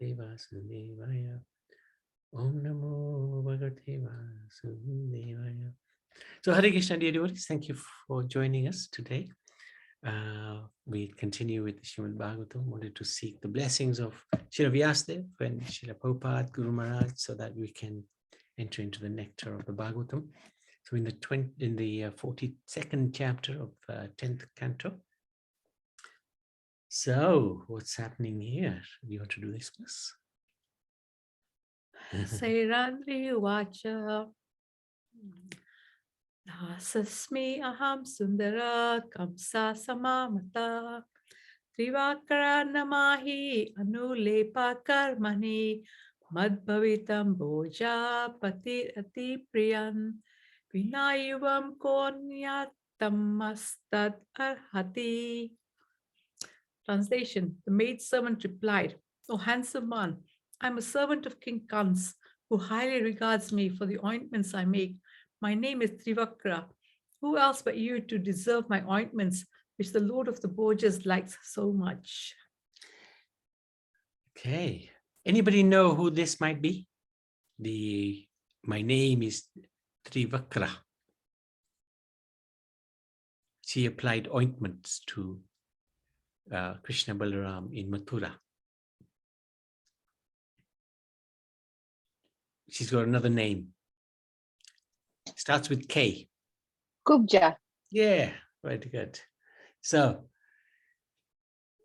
Bhagavate Vasudevaya. Om Namo Bhagavate Vasudevaya. So Hare Krishna, dear devotees, thank you for joining us today. We continue with the Srimad Bhagavatam. Wanted to seek the blessings of Srila Vyasadeva and Srila Prabhupada, Guru Maharaj, so that we can enter into the nectar of the Bhagavatam. So in the 42nd chapter of 10th Canto. So what's happening here? Do you want to do this, please? Sairandri Vacha Nasasmi Aham Sundara Kamsa Samamata Trivakara Namahi Anulepa Karmani Madbhavitam Boja Pati Ati Priyan Vinayuvam Konyatamastad Arhati. Translation. The maidservant replied, "O handsome one, I am a servant of King Kans, who highly regards me for the ointments I make. My name is Trivakra. Who else but you to deserve my ointments, which the Lord of the Borgias likes so much?" Okay. Anybody know who this might be? My name is Trivakra. She applied ointments to Krishna Balaram in Mathura. She's got another name. Starts with K. Kubja. Yeah, very good. So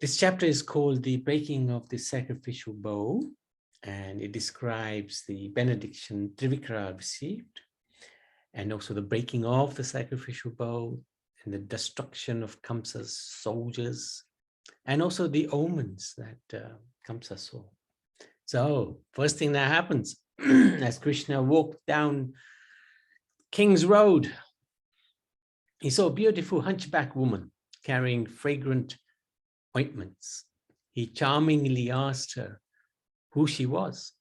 this chapter is called The Breaking of the Sacrificial Bow, and it describes the benediction Trivikra received, and also the breaking of the sacrificial bow, and the destruction of Kamsa's soldiers, and also the omens that Kamsa saw. So first thing that happens, as Krishna walked down King's Road, he saw a beautiful hunchback woman carrying fragrant ointments. He charmingly asked her who she was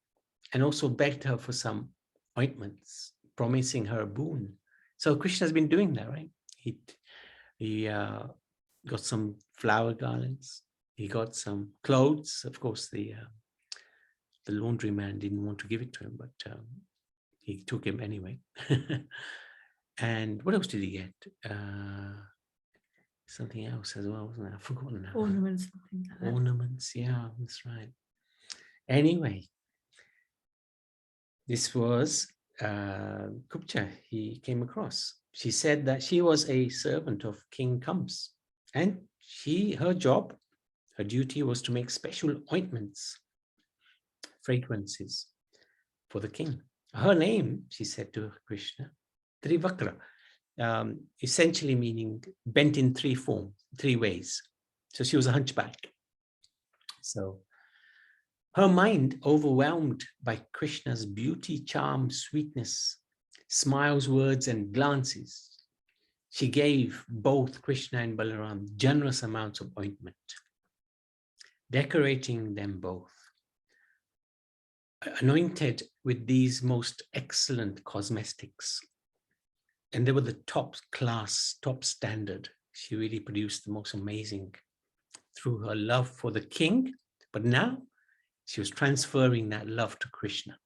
and also begged her for some ointments, promising her a boon. So Krishna's been doing that, right? He got some flower garlands. He got some clothes. Of course, the laundryman didn't want to give it to him, but he took him anyway. And what else did he get? Something else as well, wasn't it? I've forgotten now. Ornaments, something like that. Ornaments, yeah, that's right. Anyway, this was Kupcha he came across. She said that she was a servant of King Kams, and her job, her duty was to make special ointments, fragrances for the king. Her name, she said to Krishna, Trivakra, essentially meaning bent in three ways. So she was a hunchback. So her mind, overwhelmed by Krishna's beauty, charm, sweetness, smiles, words, and glances, she gave both Krishna and Balaram generous amounts of ointment, decorating them both, anointed with these most excellent cosmetics. And they were the top class, top standard. She really produced the most amazing through her love for the king, but now she was transferring that love to Krishna.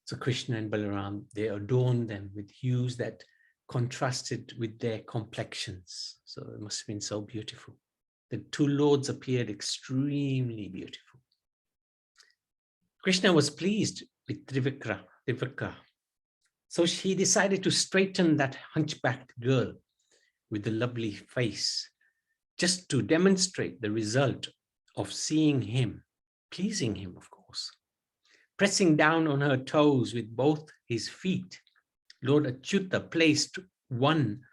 So Krishna and Balaram, they adorned them with hues that contrasted with their complexions. So it must have been so beautiful. The two lords appeared extremely beautiful. Krishna was pleased with Trivikra. So he decided to straighten that hunchbacked girl with the lovely face, just to demonstrate the result of seeing him, pleasing him, of course. Pressing down on her toes with both his feet, Lord Achyuta placed one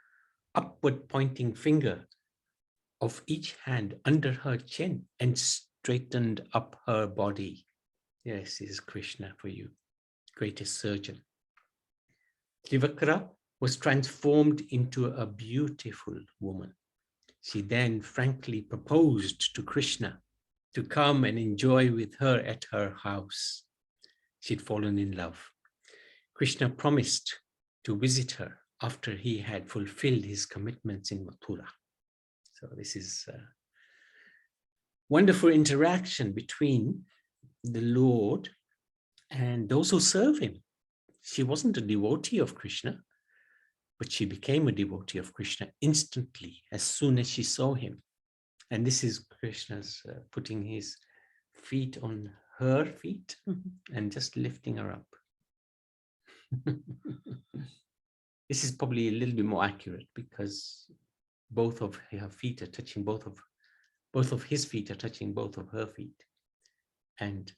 upward pointing finger of each hand under her chin and straightened up her body. Yes, this is Krishna for you, greatest surgeon. Trivakra was transformed into a beautiful woman. She then frankly proposed to Krishna to come and enjoy with her at her house. She'd fallen in love. Krishna promised to visit her after he had fulfilled his commitments in Mathura. So this is wonderful interaction between the Lord and those who serve him. She wasn't a devotee of Krishna, but she became a devotee of Krishna instantly as soon as she saw him. And this is Krishna's putting his feet on her feet and just lifting her up. This is probably a little bit more accurate because both of her feet are touching both of his feet are touching both of her feet. And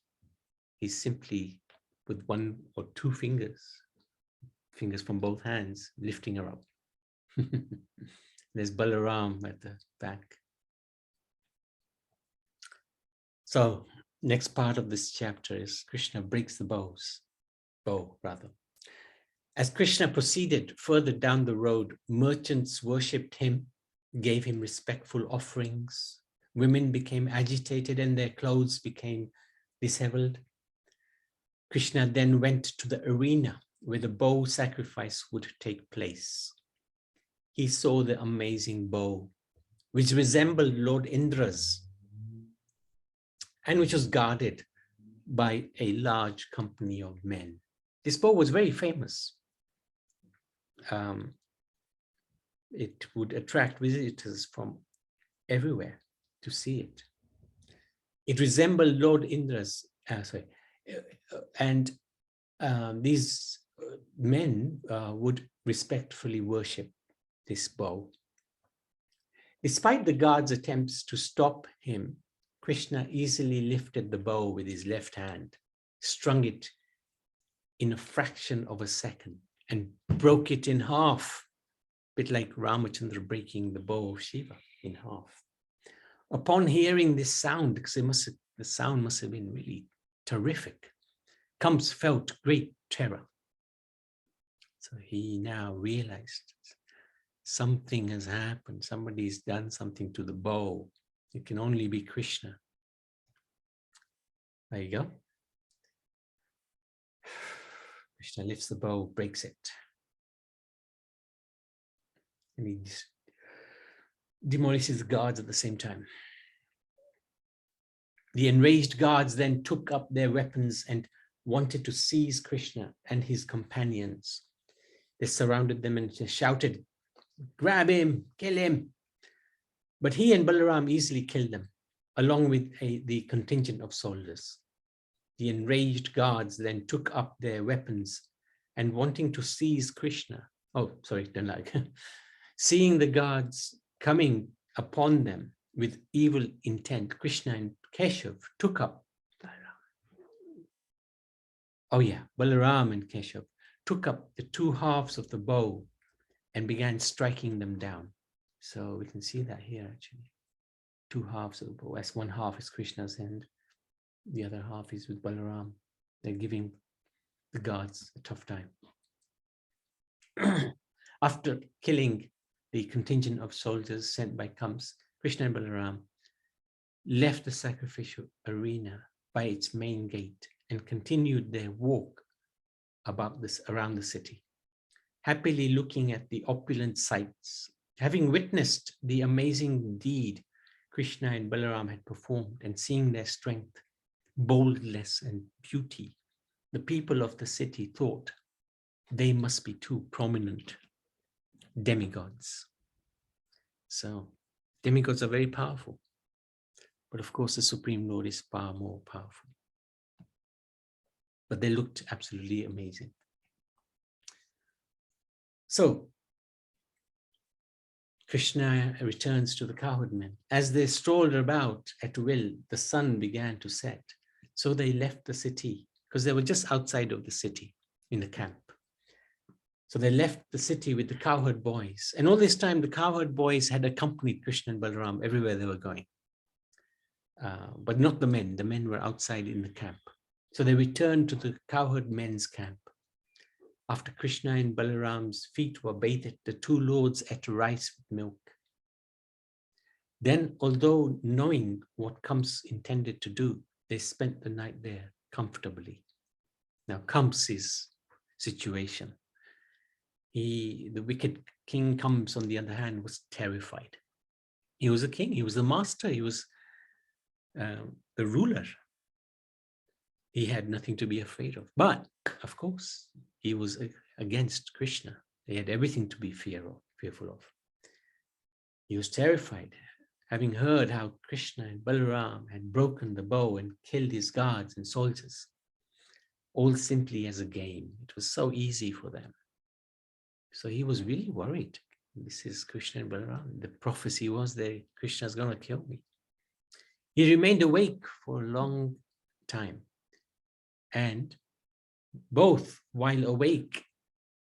he's simply with one or two fingers from both hands, lifting her up. There's Balaram at the back. So next part of this chapter is Krishna breaks the bow. As Krishna proceeded further down the road, merchants worshipped him, gave him respectful offerings. Women became agitated and their clothes became disheveled. Krishna then went to the arena where the bow sacrifice would take place. He saw the amazing bow, which resembled Lord Indra's, and which was guarded by a large company of men. This bow was very famous. It would attract visitors from everywhere to see it. It resembled Lord Indra's, and these men would respectfully worship this bow. Despite the guards' attempts to stop him, Krishna easily lifted the bow with his left hand, strung it in a fraction of a second, and broke it in half, a bit like Ramachandra breaking the bow of Shiva in half. Upon hearing this sound, because the sound must have been really terrific, Kamsa felt great terror. So he now realized something has happened. Somebody's done something to the bow. It can only be Krishna. There you go. Krishna lifts the bow, breaks it. And he demolishes the guards at the same time. The enraged guards then took up their weapons and wanted to seize Krishna and his companions. They surrounded them and shouted, "Grab him, kill him." But he and Balaram easily killed them, along with the contingent of soldiers. The enraged guards then took up their weapons and wanting to seize Krishna. Seeing the guards coming upon them with evil intent, Krishna and Keshav took up Balaram and Keshav took up the two halves of the bow and began striking them down. So we can see that here actually. Two halves of the bow. As one half is Krishna's hand, the other half is with Balaram. They're giving the guards a tough time. After killing the contingent of soldiers sent by Kamsa, Krishna and Balaram left the sacrificial arena by its main gate and continued their walk around the city, happily looking at the opulent sights. Having witnessed the amazing deed Krishna and Balaram had performed and seeing their strength, boldness, and beauty, the people of the city thought they must be two prominent demigods. So demigods are very powerful, but of course the Supreme Lord is far more powerful. But they looked absolutely amazing. So Krishna returns to the cowherd men. As they strolled about at will, the sun began to set. So they left the city because they were just outside of the city in the camp. So they left the city with the cowherd boys. And all this time, the cowherd boys had accompanied Krishna and Balaram everywhere they were going. But not the men. The men were outside in the camp. So they returned to the cowherd men's camp. After Krishna and Balaram's feet were bathed, the two lords ate rice with milk. Then, although knowing what Kamsa intended to do, they spent the night there comfortably. Now, Kamsa's situation. The wicked king Kamsa, on the other hand, was terrified. He was a king, he was a master, he was the ruler. He had nothing to be afraid of. But, of course, he was against Krishna. He had everything to be fearful of. He was terrified, having heard how Krishna and Balaram had broken the bow and killed his guards and soldiers, all simply as a game. It was so easy for them. So he was really worried. This is Krishna and Balaram. The prophecy was that Krishna's going to kill me. He remained awake for a long time. And both while awake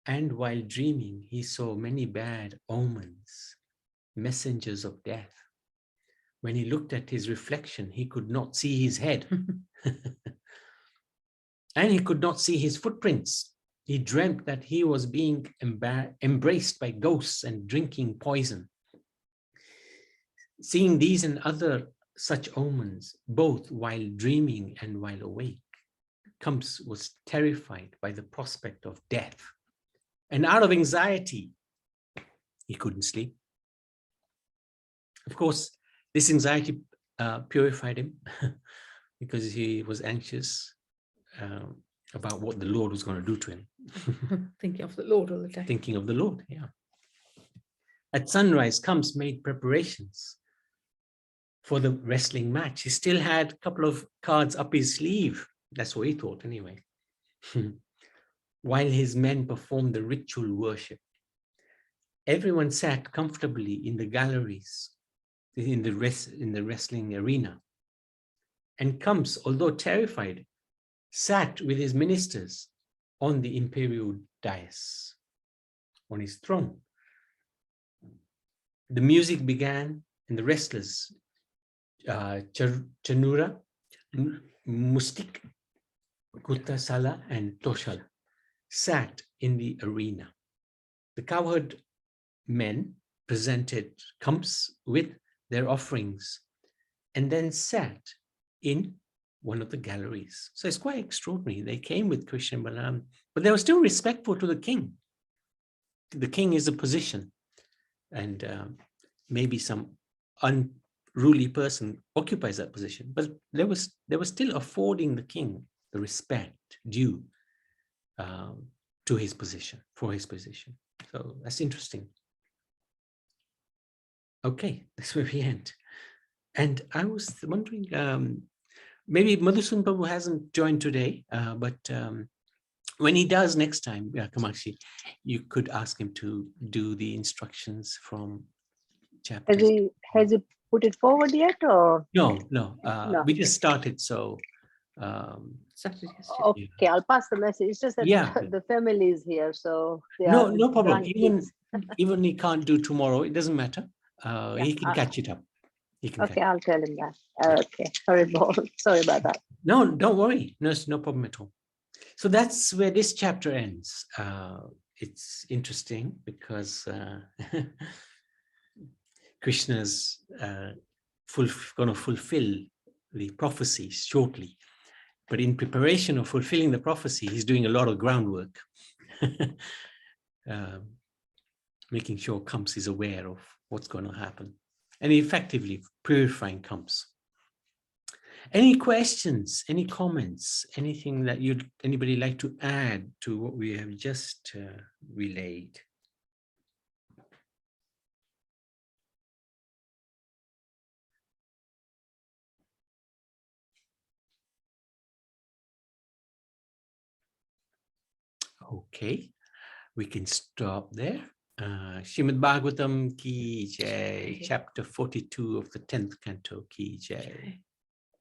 and while dreaming, he saw many bad omens, messengers of death. When he looked at his reflection, he could not see his head. And he could not see his footprints. He dreamt that he was being embraced by ghosts and drinking poison. Seeing these and other such omens, both while dreaming and while awake, Kamsa was terrified by the prospect of death. And out of anxiety, he couldn't sleep. Of course, this anxiety purified him because he was anxious about what the Lord was going to do to him. Thinking of the Lord all the time. Thinking of the Lord, yeah. At sunrise, Kamsa made preparations for the wrestling match. He still had a couple of cards up his sleeve. That's what he thought anyway. While his men performed the ritual worship, everyone sat comfortably in the galleries, in the wrestling arena. And Kamsa, although terrified, sat with his ministers on the imperial dais, on his throne. The music began, and the wrestlers, Chanura, Mustik, Kutasala, and Toshala, sat in the arena. The cowherd men presented Kamsa with their offerings and then sat in one of the galleries. So it's quite extraordinary. They came with Krishna and Balaram, but they were still respectful to the king. The king is a position, and maybe some unruly person occupies that position, but they were still affording the king the respect due to his position, for his position. So that's interesting. Okay, that's where we end. And I was wondering, maybe Madhusudan Prabhu hasn't joined today, but when he does next time, Kamakshi, you could ask him to do the instructions from chapter. Has he put it forward yet, or no? We just started, so. Okay, I'll pass the message. It's just that the family is here, so no problem. Even he can't do tomorrow. It doesn't matter. He can catch it up. Okay, I'll tell him that. Okay, sorry about that. No, don't worry. No problem at all. So that's where this chapter ends. It's interesting because Krishna's going to fulfill the prophecies shortly. But in preparation of fulfilling the prophecy, he's doing a lot of groundwork, making sure Kamsa is aware of what's going to happen, and effectively purifying Kamsa. Any questions, any comments, anything that anybody like to add to what we have just relayed? Okay, we can stop there. Srimad Bhagavatam ki jai, chapter 42 of the 10th canto ki jai.